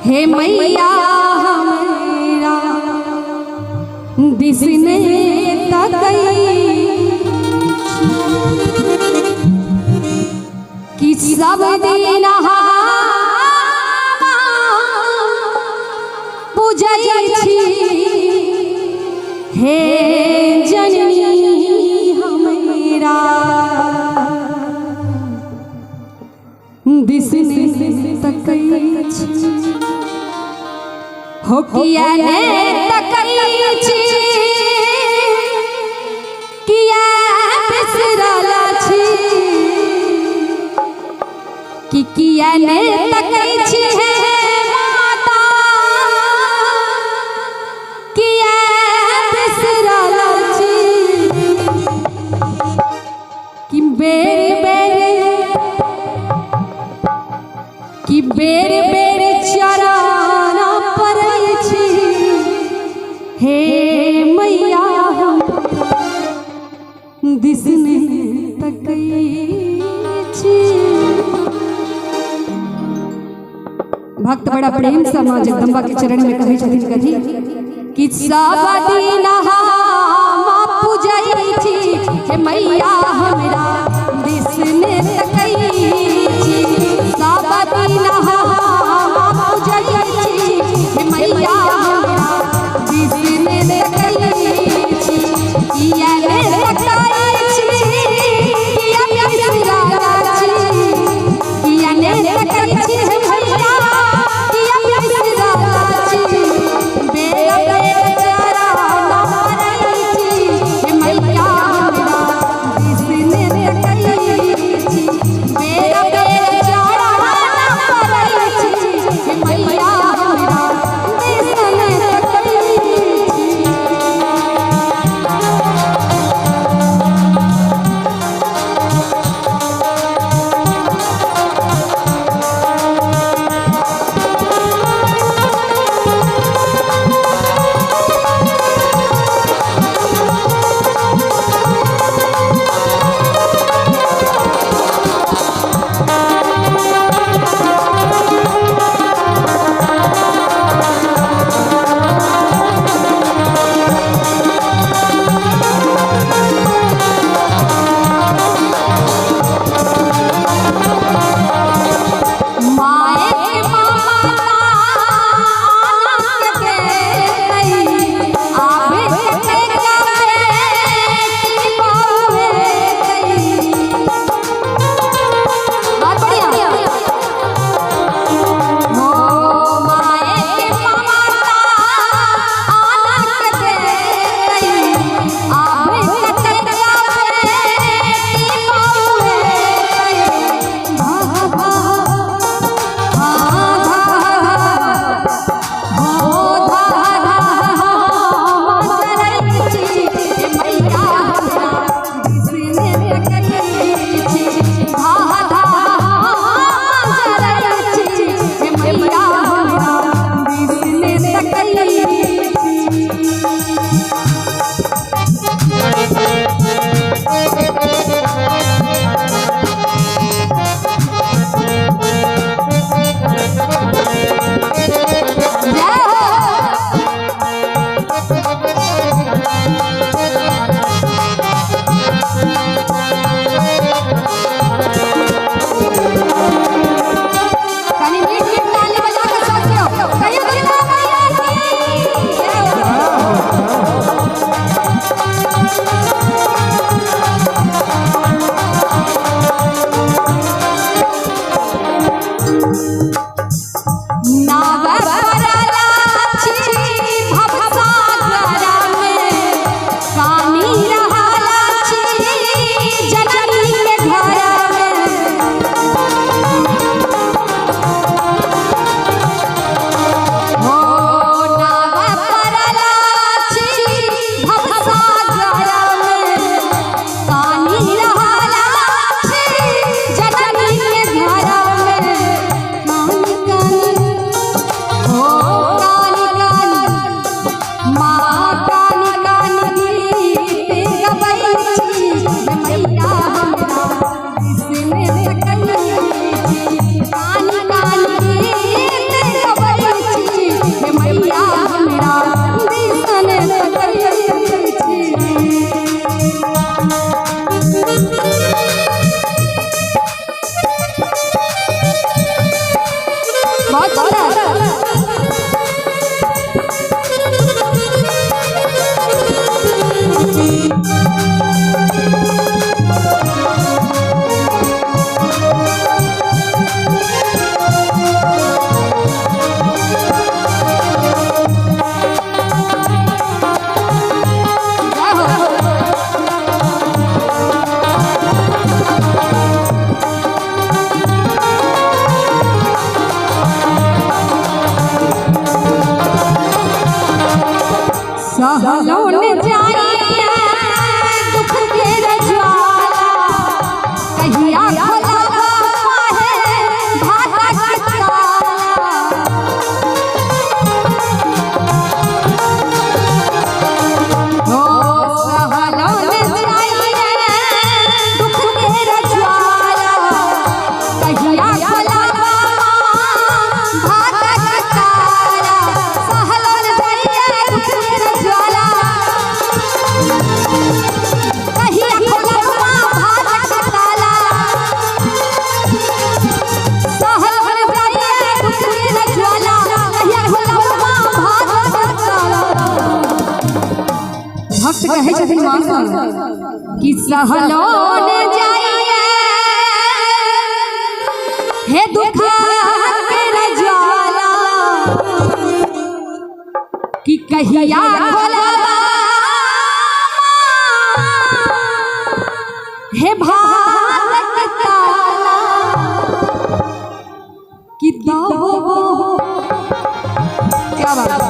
हे मैया हमारा दिसने तकई कि सब दिन पूजै छी हे जननी हमारा दिसने तकई हो किया ने तकई छी किया बिसरला छी कि किया ने तकई छी हे माता किया बिसरला छी कि बेर बेर चरण पड़ै छी हे मैया हम दिसने तकई छी। भक्त बड़ा प्रेम से मां जगदम्बा के चरण में कहै छथिन कथी कि सब दिन हम पूजै छी हे मैया हमरा दिसने तकई छी। सब दिन हम पूजै छी हे मैया हमरा दिसने तकई छी। किया ने तकई छी किया बिसरला छी किया ने तकई छी हे मैया किया बिसरला छी। बेर चरण पड़ै छी हे मैया हमरा दिसने सहलो न जाइए हे दुखा के ज्वाला कि कहिया खोलबा हे भारत ताला कि दो क्या बात